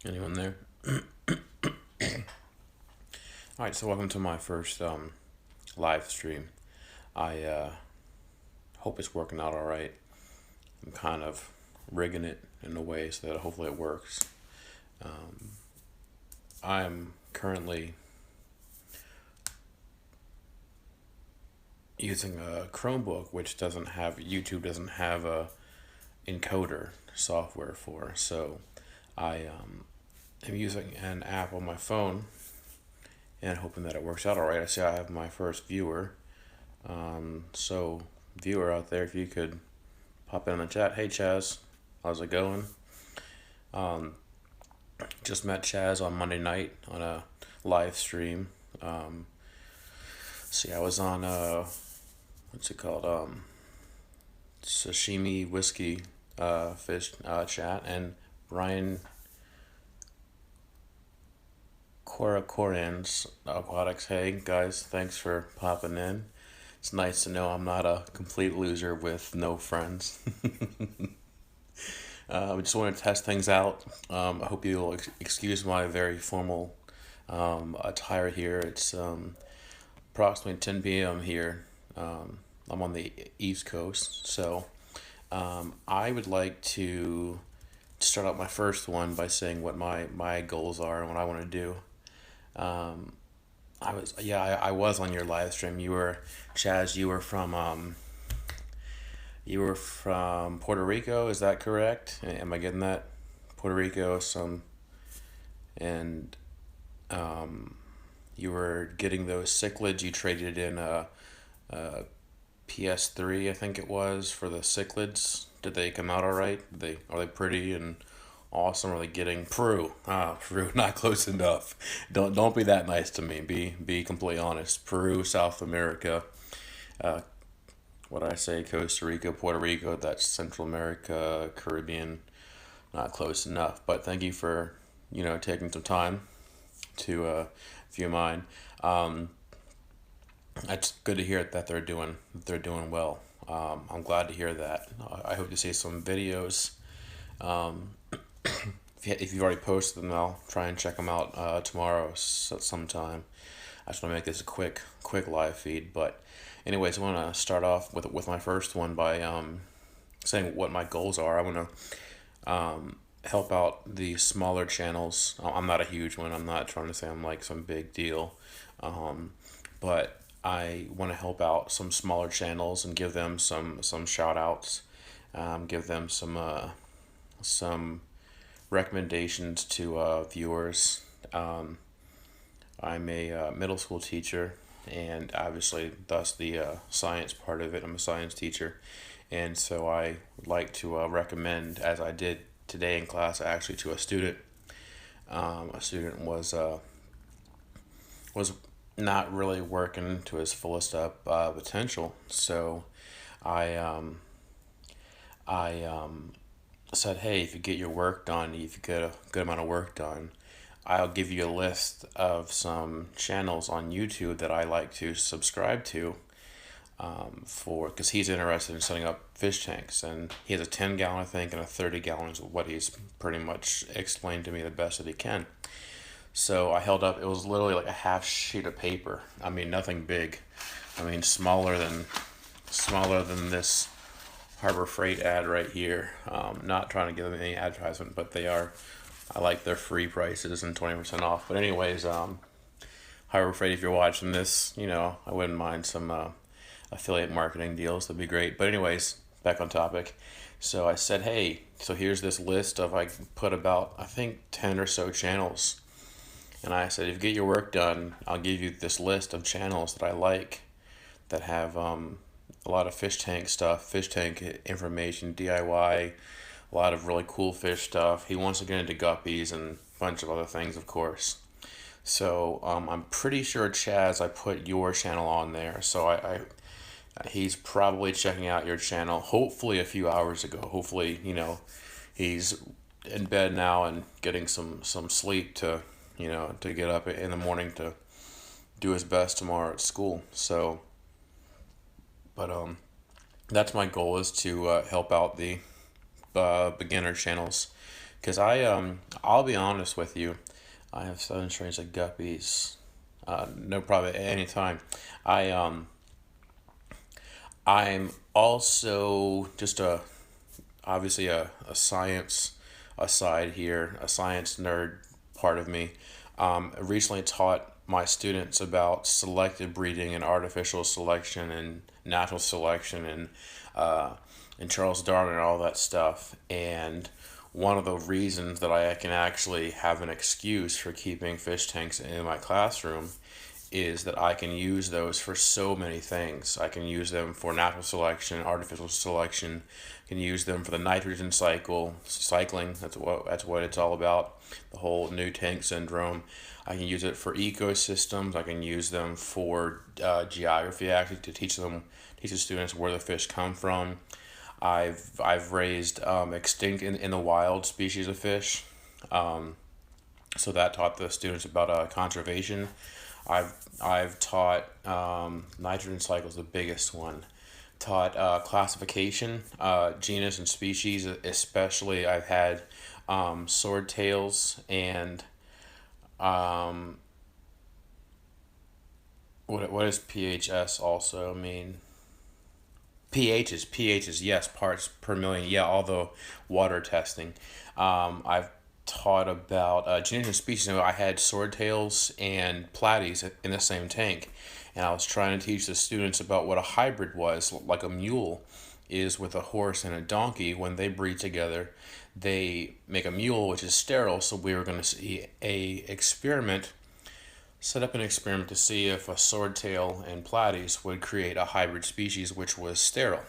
Anyone there? Alright, so welcome to my first live stream. I hope it's working out alright. I'm kind of rigging it in a way so that hopefully it works. I'm currently using a Chromebook, which doesn't have YouTube, doesn't have a encoder software for. So I am using an app on my phone and hoping that it works out all right. I see I have my first viewer. So viewer out there, if you could pop in the chat. Hey Chaz, how's it going? Just met Chaz on Monday night on a live stream. See, I was on what's it called? Sashimi whiskey fish chat, and Brian Coracorans Aquatics. Hey guys, thanks for popping in. It's nice to know I'm not a complete loser with no friends. We just want to test things out. I hope you'll excuse my very formal attire here. It's approximately 10 p.m. here. I'm on the East Coast, so I would like to start out my first one by saying what my goals are and what I want to do. I was on your live stream. You were Chaz. You were from Puerto Rico. Is that correct? Am I getting that? Puerto Rico. And you were getting those cichlids. You traded in a PS3, I think it was, for the cichlids. Did they come out all right? Are they pretty and awesome? Are they getting Peru? Peru, not close enough. Don't be that nice to me. Be completely honest. Peru, South America. Uh, what did I say? Costa Rica, Puerto Rico. That's Central America, Caribbean. Not close enough. But thank you for taking some time to view mine. It's good to hear that they're doing well. I'm glad to hear that. I hope to see some videos. If you've already posted them, I'll try and check them out tomorrow sometime. I just want to make this a quick live feed. But anyways, I want to start off with my first one by saying what my goals are. I want to help out the smaller channels. I'm not a huge one. I'm not trying to say I'm like some big deal. But I want to help out some smaller channels and give them some shout outs, give them some recommendations to viewers. I'm a middle school teacher, and obviously, thus the science part of it. I'm a science teacher, and so I would like to recommend, as I did today in class, actually to a student. A student was not really working to his fullest up potential. So I said, hey, if you get your work done, if you get a good amount of work done, I'll give you a list of some channels on YouTube that I like to subscribe to, for because he's interested in setting up fish tanks, and he has a 10 gallon, I think, and a 30 gallon is what he's pretty much explained to me the best that he can. So I held up. It was literally like a half sheet of paper. I mean, nothing big. I mean, smaller than this Harbor Freight ad right here. Not trying to give them any advertisement, but they are. I like their free prices and 20% off. But anyways, Harbor Freight, if you're watching this, I wouldn't mind some affiliate marketing deals. That'd be great. But anyways, back on topic. So I said, hey, so here's this list of, I put about, I think, 10 or so channels. And I said, if you get your work done, I'll give you this list of channels that I like that have a lot of fish tank stuff, fish tank information, DIY, a lot of really cool fish stuff. He wants to get into guppies and a bunch of other things, of course. So I'm pretty sure, Chaz, I put your channel on there. So he's probably checking out your channel, hopefully a few hours ago. Hopefully, he's in bed now and getting some sleep to get up in the morning to do his best tomorrow at school. So, but that's my goal, is to help out the beginner channels, Because I'll be honest with you, I have 7 strains of guppies. No problem at any time. I I'm also just obviously a science aside here, a science nerd part of me. I recently taught my students about selective breeding and artificial selection and natural selection and Charles Darwin and all that stuff. And one of the reasons that I can actually have an excuse for keeping fish tanks in my classroom is that I can use those for so many things. I can use them for natural selection, artificial selection. I can use them for the nitrogen cycling. That's what it's all about. The whole new tank syndrome. I can use it for ecosystems. I can use them for geography, actually, to teach the students where the fish come from. I've raised extinct in the wild species of fish. So that taught the students about conservation. I've taught nitrogen cycle is the biggest one. Taught classification, genus and species. Especially, I've had swordtails and what does PHS also mean? PHs, yes, parts per million. Yeah, all the water testing. I've taught about genus and species. I had swordtails and platies in the same tank, and I was trying to teach the students about what a hybrid was, like a mule is with a horse and a donkey. When they breed together, they make a mule, which is sterile. So we were going to see set up an experiment to see if a swordtail and platies would create a hybrid species which was sterile.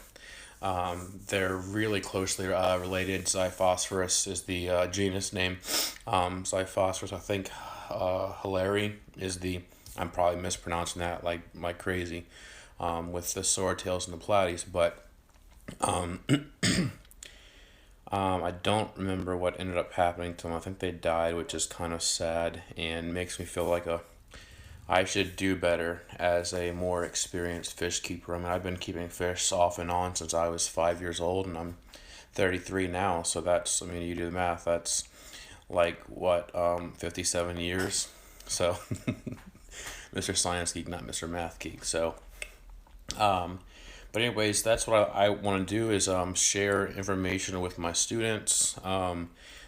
They're really closely related. Xiphosphorus is the genus name. Xiphosphorus, I think, Hilary is the. I'm probably mispronouncing that like crazy, with the swordtails and the platies, but I don't remember what ended up happening to them. I think they died, which is kind of sad and makes me feel like I should do better as a more experienced fish keeper. I mean, I've been keeping fish off and on since I was 5 years old, and I'm 33 now. So that's, I mean, you do the math. That's like what, 57 years. So, Mr. Science Geek, not Mr. Math Geek. So, but anyways, that's what I want to do is share information with my students.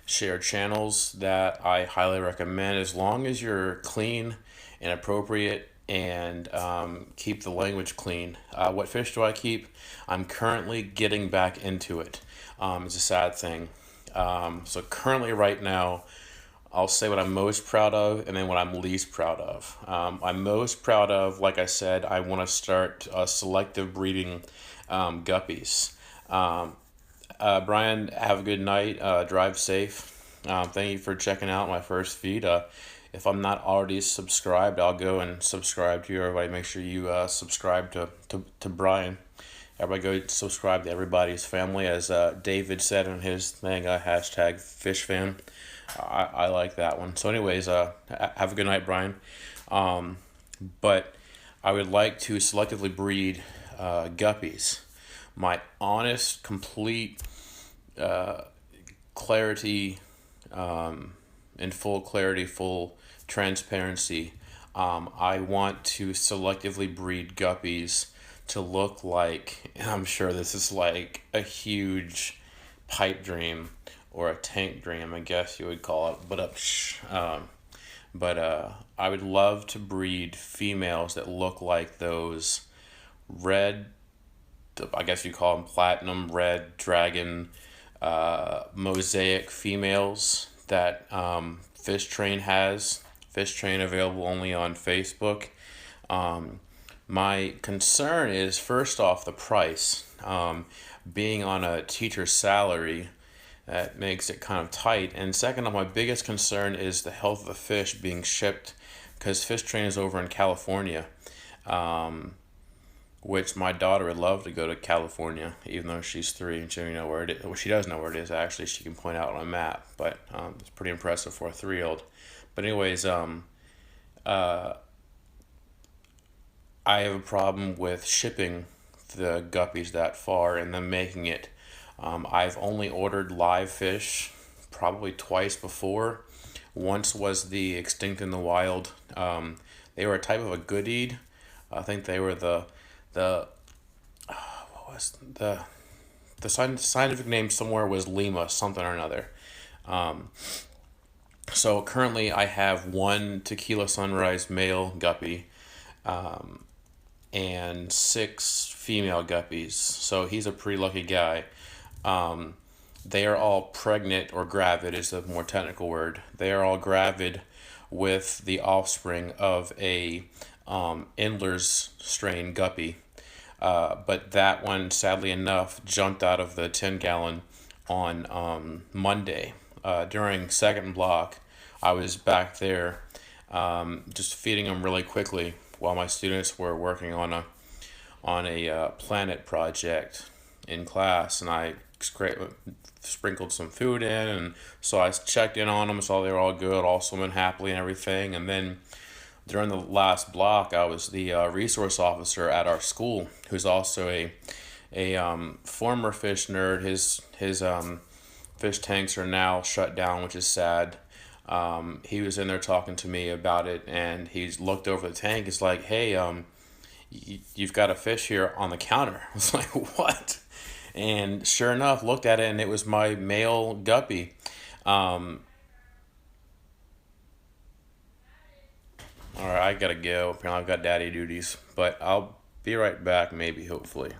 Share channels that I highly recommend as long as you're clean and appropriate and keep the language clean. What fish do I keep? I'm currently getting back into it. It's a sad thing. So currently right now, I'll say what I'm most proud of and then what I'm least proud of. I'm most proud of, like I said, I want to start selective breeding guppies. Brian, have a good night. Drive safe. Thank you for checking out my first feed. If I'm not already subscribed, I'll go and subscribe to you. Everybody, make sure you subscribe to Brian. Everybody go subscribe to everybody's family. As David said in his thing, hashtag fish fan. I like that one. So anyways, have a good night, Brian. But I would like to selectively breed guppies. My honest, complete clarity, in full clarity, full transparency. I want to selectively breed guppies to look like, and I'm sure this is like a huge pipe dream or a tank dream, I guess you would call it, but I would love to breed females that look like those red, I guess you call them platinum red dragon mosaic females that Fish Train has. Fish Train available only on Facebook. My concern is, first off, the price. Being on a teacher's salary, that makes it kind of tight. And second off, my biggest concern is the health of the fish being shipped, because Fish Train is over in California, which my daughter would love to go to California, even though she's 3 and she doesn't know where it is. Well, she does know where it is, actually. She can point out on a map, but it's pretty impressive for a 3-year-old. But anyways, I have a problem with shipping the guppies that far and then making it. I've only ordered live fish probably twice before. Once was the extinct in the wild. They were a type of a goodide. I think they were the what was the scientific name somewhere was Lima something or another. So currently I have one tequila sunrise male guppy and six female guppies. So he's a pretty lucky guy. They are all pregnant, or gravid is the more technical word. They are all gravid with the offspring of a Endler's strain guppy. But that one, sadly enough, jumped out of the 10-gallon on Monday. During second block, I was back there just feeding them really quickly while my students were working on a planet project in class, and I sprinkled some food in, and so I checked in on them, saw they were all good, all swimming happily and everything. And then during the last block, I was the resource officer at our school, who's also a former fish nerd. His fish tanks are now shut down, which is sad. He was in there talking to me about it, and he's looked over the tank. He's like, "Hey, you've got a fish here on the counter." I was like, "What?" And sure enough, looked at it, and it was my male guppy. All right, I gotta go. Apparently, I've got daddy duties, but I'll be right back, maybe, hopefully.